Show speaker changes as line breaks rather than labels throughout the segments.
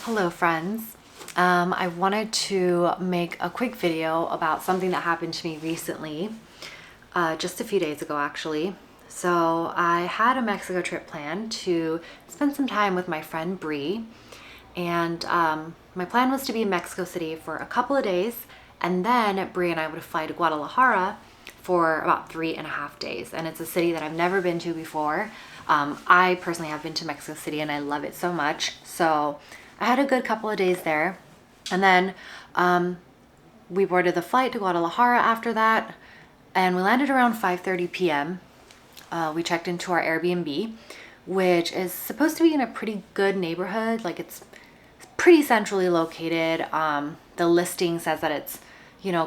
Hello friends. I wanted to make a quick video about something that happened to me recently, just a few days ago actually. So I had a Mexico trip planned to spend some time with my friend Bree, and my plan was to be in Mexico City for a couple of days, and then Bree and I would fly to Guadalajara for about 3.5 days. And it's a city that I've never been to before. I personally have been to Mexico City and I love it so much. So I had a good couple of days there. And then we boarded the flight to Guadalajara after that, and we landed around 5:30 p.m. We checked into our Airbnb, which is supposed to be in a pretty good neighborhood. Like, it's pretty centrally located. The listing says that it's,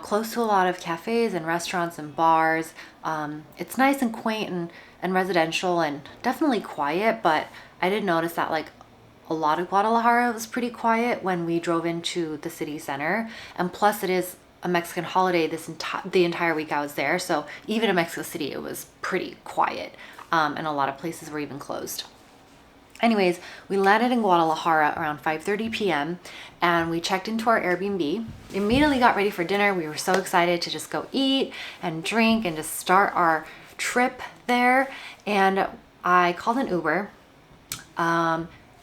close to a lot of cafes and restaurants and bars. It's nice and quaint and residential and definitely quiet, but I did notice that like a lot of Guadalajara was pretty quiet when we drove into the city center. And plus it is a Mexican holiday the entire week I was there. So even in Mexico City, it was pretty quiet. And a lot of places were even closed. Anyways, we landed in Guadalajara around 5:30 p.m. and we checked into our Airbnb, immediately got ready for dinner. We were so excited to just go eat and drink and just start our trip there. And I called an Uber.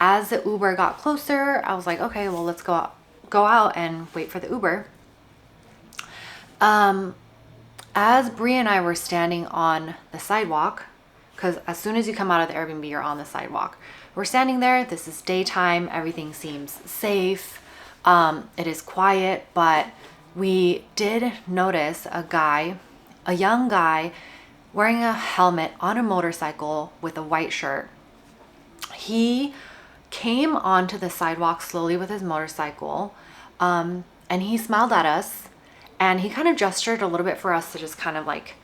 As the Uber got closer, I was like, okay, well, let's go out and wait for the Uber. As Brie and I were standing on the sidewalk, because as soon as you come out of the Airbnb, you're on the sidewalk. We're standing there. This is daytime. Everything seems safe. It is quiet, but we did notice a young guy wearing a helmet on a motorcycle with a white shirt. He came onto the sidewalk slowly with his motorcycle, and he smiled at us, and he kind of gestured a little bit for us to just kind of like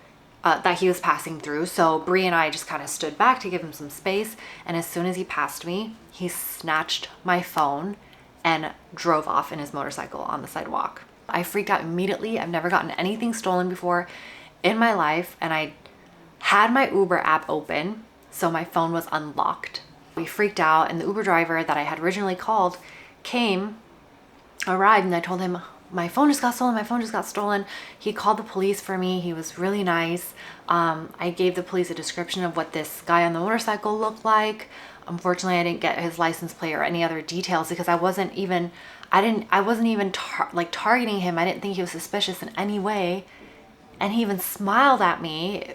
that he was passing through. So Bree and I just kind of stood back to give him some space, and as soon as he passed me, he snatched my phone and drove off in his motorcycle on the sidewalk. I freaked out immediately. I've never gotten anything stolen before in my life, and I had my Uber app open, so my phone was unlocked. We freaked out, and the Uber driver that I had originally called arrived, and I told him, my phone just got stolen. He called the police for me. He was really nice. I gave the police a description of what this guy on the motorcycle looked like. Unfortunately, I didn't get his license plate or any other details because I wasn't even targeting him. I didn't think he was suspicious in any way. And he even smiled at me.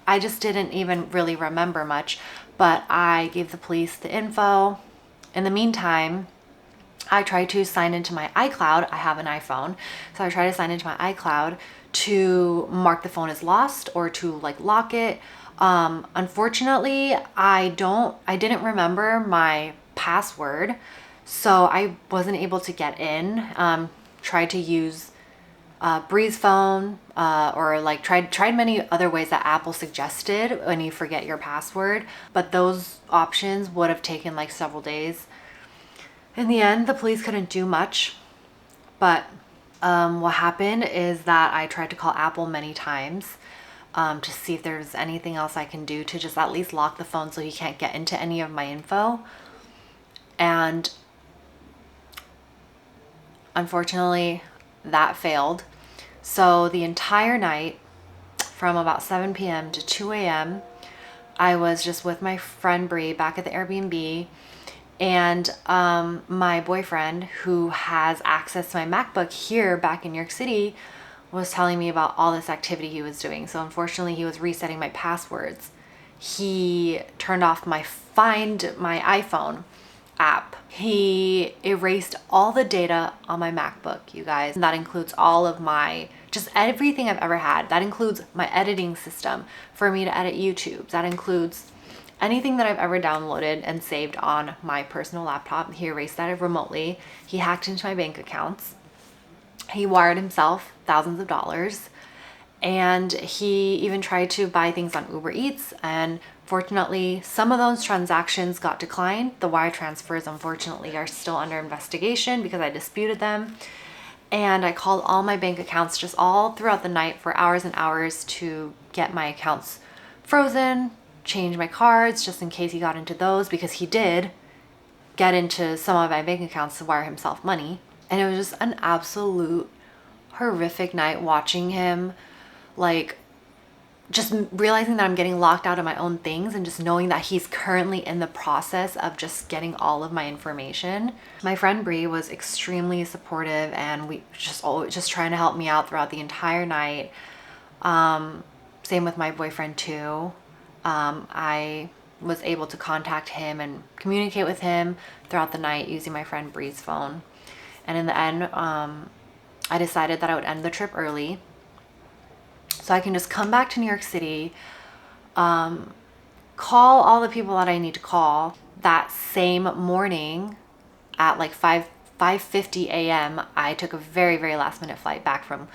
I just didn't even really remember much, but I gave the police the info. In the meantime, I tried to sign into my iCloud. I have an iPhone, so I tried to sign into my iCloud to mark the phone as lost or to like lock it. Unfortunately, I didn't remember my password, so I wasn't able to get in. Tried to use Bree's phone, or like tried many other ways that Apple suggested when you forget your password, but those options would have taken like several days. In the end, the police couldn't do much, but what happened is that I tried to call Apple many times to see if there's anything else I can do to just at least lock the phone so he can't get into any of my info. And unfortunately, that failed. So the entire night, from about 7 p.m. to 2 a.m., I was just with my friend Bree back at the Airbnb. And my boyfriend, who has access to my MacBook here back in New York City, was telling me about all this activity he was doing. So unfortunately, he was resetting my passwords. He turned off my Find My iPhone app. He erased all the data on my MacBook, you guys. And that includes all of just everything I've ever had. That includes my editing system for me to edit YouTube. That includes anything that I've ever downloaded and saved on my personal laptop. He erased that remotely. He hacked into my bank accounts. He wired himself thousands of dollars. And he even tried to buy things on Uber Eats. And fortunately, some of those transactions got declined. The wire transfers, unfortunately, are still under investigation because I disputed them. And I called all my bank accounts just all throughout the night for hours and hours to get my accounts frozen, change my cards just in case he got into those, because he did get into some of my bank accounts to wire himself money. And it was just an absolute horrific night watching him, like, just realizing that I'm getting locked out of my own things and just knowing that he's currently in the process of just getting all of my information. My friend Bree was extremely supportive, and we just always just trying to help me out throughout the entire night. Same with my boyfriend too. I was able to contact him and communicate with him throughout the night using my friend Bree's phone. And in the end, I decided that I would end the trip early so I can just come back to New York City, call all the people that I need to call. That same morning at like 5:50 a.m., I took a very, very last minute flight back from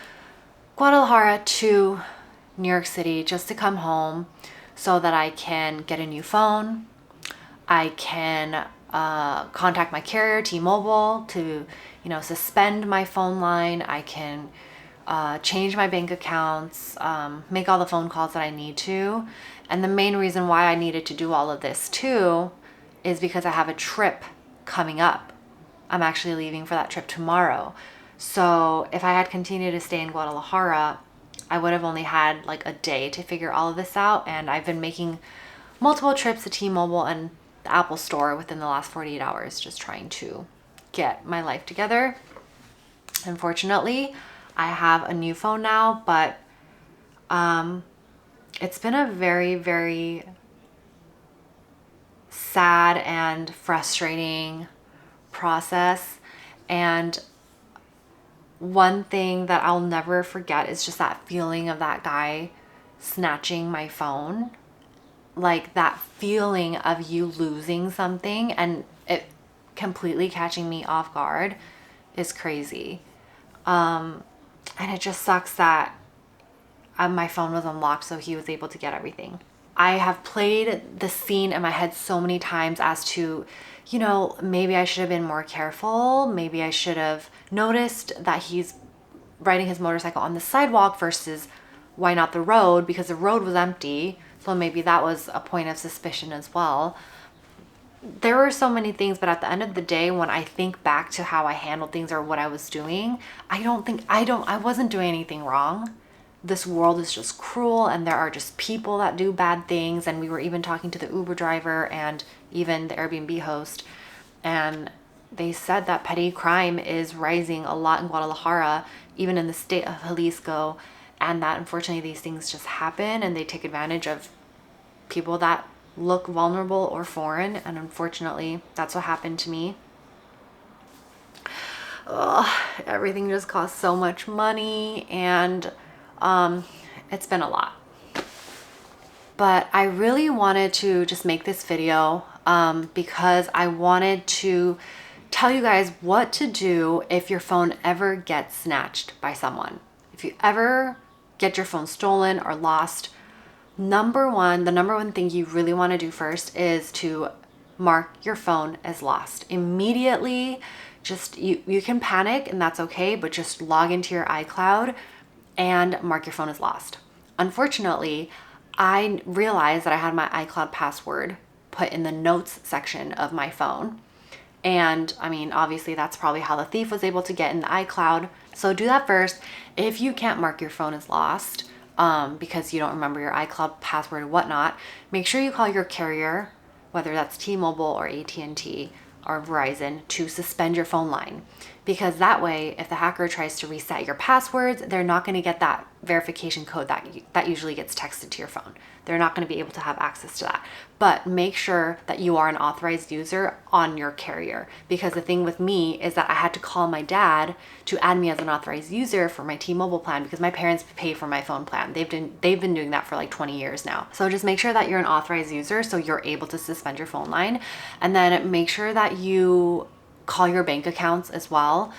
Guadalajara to New York City just to come home so that I can get a new phone. I can contact my carrier, T-Mobile, to, suspend my phone line. I can change my bank accounts, make all the phone calls that I need to. And the main reason why I needed to do all of this too is because I have a trip coming up. I'm actually leaving for that trip tomorrow. So if I had continued to stay in Guadalajara, I would have only had like a day to figure all of this out. And I've been making multiple trips to T-Mobile and the Apple store within the last 48 hours, just trying to get my life together. Unfortunately, I have a new phone now, but it's been a very, very sad and frustrating process. And one thing that I'll never forget is just that feeling of that guy snatching my phone. Like that feeling of you losing something and it completely catching me off guard is crazy. And it just sucks that my phone was unlocked, so he was able to get everything. I have played the scene in my head so many times as to, maybe I should have been more careful. Maybe I should have noticed that he's riding his motorcycle on the sidewalk versus why not the road, because the road was empty. So maybe that was a point of suspicion as well. There were so many things, but at the end of the day, when I think back to how I handled things or what I was doing, I wasn't doing anything wrong. This world is just cruel, and there are just people that do bad things. And we were even talking to the Uber driver and even the Airbnb host, and they said that petty crime is rising a lot in Guadalajara, even in the state of Jalisco, and that unfortunately these things just happen and they take advantage of people that look vulnerable or foreign. And unfortunately, that's what happened to me. Everything just costs so much money, and it's been a lot. But I really wanted to just make this video because I wanted to tell you guys what to do if your phone ever gets snatched by someone. If you ever get your phone stolen or lost, the number one thing you really want to do first is to mark your phone as lost immediately. Just you can panic and that's okay, but just log into your iCloud and mark your phone as lost. Unfortunately, I realized that I had my iCloud password put in the notes section of my phone. And I mean, obviously that's probably how the thief was able to get in the iCloud. So do that first. If you can't mark your phone as lost because you don't remember your iCloud password or whatnot, make sure you call your carrier, whether that's T-Mobile or AT&T or Verizon, to suspend your phone line. Because that way, if the hacker tries to reset your passwords, they're not going to get that verification code that usually gets texted to your phone. They're not going to be able to have access to that. But make sure that you are an authorized user on your carrier. Because the thing with me is that I had to call my dad to add me as an authorized user for my T-Mobile plan because my parents pay for my phone plan. They've been doing that for like 20 years now. So just make sure that you're an authorized user so you're able to suspend your phone line. And then make sure that you call your bank accounts as well.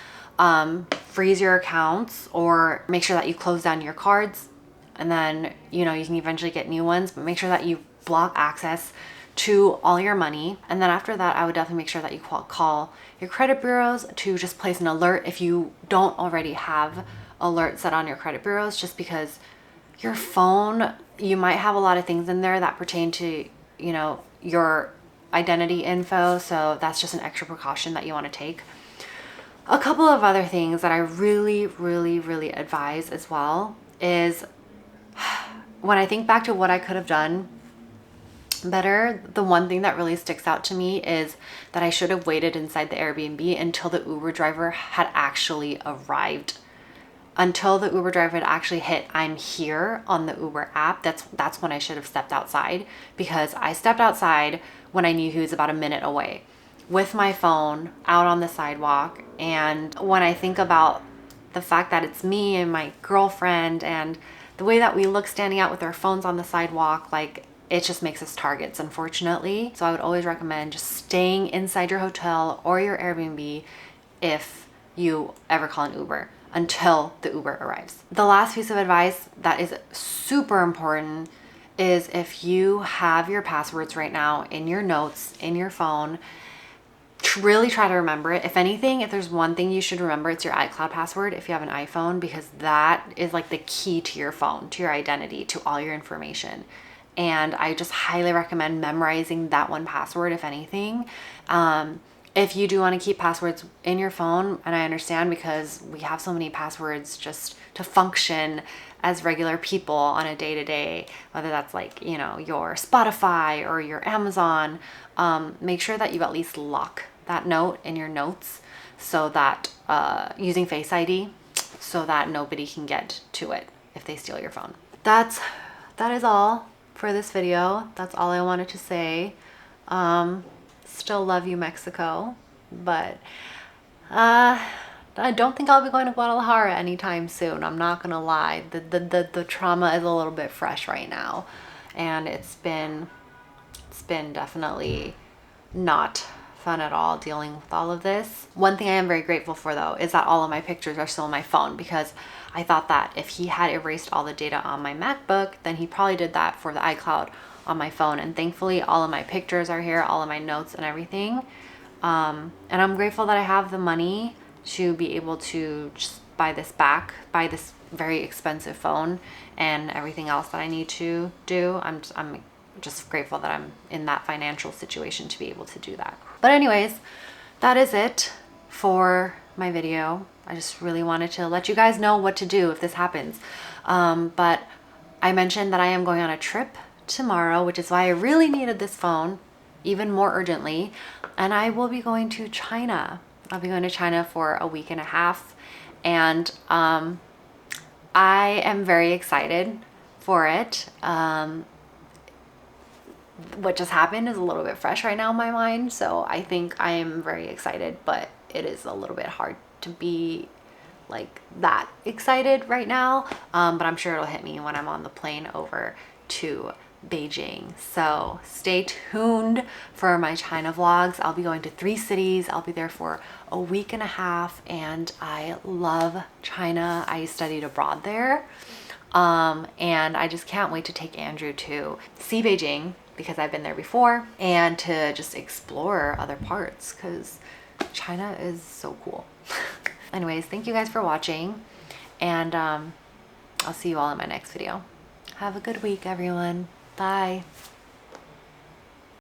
Freeze your accounts or make sure that you close down your cards, and then you can eventually get new ones, but make sure that you block access to all your money. And then after that, I would definitely make sure that you call your credit bureaus to just place an alert if you don't already have alerts set on your credit bureaus, just because your phone, you might have a lot of things in there that pertain to your identity info, so that's just an extra precaution that you want to take. A couple of other things that I really advise as well is when I think back to what I could have done better, the one thing that really sticks out to me is that I should have waited inside the Airbnb until the Uber driver had actually arrived. Until the Uber driver had actually hit "I'm here" on the Uber app. That's when I should have stepped outside, because I stepped outside when I knew he was about a minute away with my phone out on the sidewalk. And when I think about the fact that it's me and my girlfriend and the way that we look standing out with our phones on the sidewalk, like, it just makes us targets, unfortunately. So I would always recommend just staying inside your hotel or your Airbnb if you ever call an Uber, until the Uber arrives. The last piece of advice that is super important is, if you have your passwords right now in your notes, in your phone, really try to remember it. If anything, if there's one thing you should remember, it's your iCloud password if you have an iPhone, because that is like the key to your phone, to your identity, to all your information. And I just highly recommend memorizing that one password, if anything. If you do want to keep passwords in your phone, and I understand, because we have so many passwords just to function as regular people on a day-to-day, whether that's like, you know, your Spotify or your Amazon, make sure that you at least lock that note in your notes, so that using Face ID, so that nobody can get to it if they steal your phone. That is all for this video. That's all I wanted to say. Still love you, Mexico, but I don't think I'll be going to Guadalajara anytime soon. I'm not gonna lie. The trauma is a little bit fresh right now, and it's been definitely not fun at all dealing with all of this. One thing I am very grateful for, though, is that all of my pictures are still on my phone, because I thought that if he had erased all the data on my MacBook, then he probably did that for the iCloud on my phone. And thankfully all of my pictures are here, all of my notes and everything. And I'm grateful that I have the money to be able to just buy this very expensive phone and everything else that I need to do. I'm just grateful that I'm in that financial situation to be able to do that. But anyways, that is it for my video. I just really wanted to let you guys know what to do if this happens. But I mentioned that I am going on a trip tomorrow, which is why I really needed this phone even more urgently. And I will be going to China. I'll be going to China for a week and a half. And I am very excited for it. What just happened is a little bit fresh right now in my mind. So I think I am very excited, but it is a little bit hard to be like that excited right now. But I'm sure it'll hit me when I'm on the plane over to Beijing. So stay tuned for my China vlogs. I'll be going to 3 cities. I'll be there for a week and a half, and I love China. I studied abroad there. And I just can't wait to take Andrew to see Beijing, because I've been there before, and to just explore other parts, because China is so cool. Anyways, thank you guys for watching, and I'll see you all in my next video. Have a good week, everyone. Bye.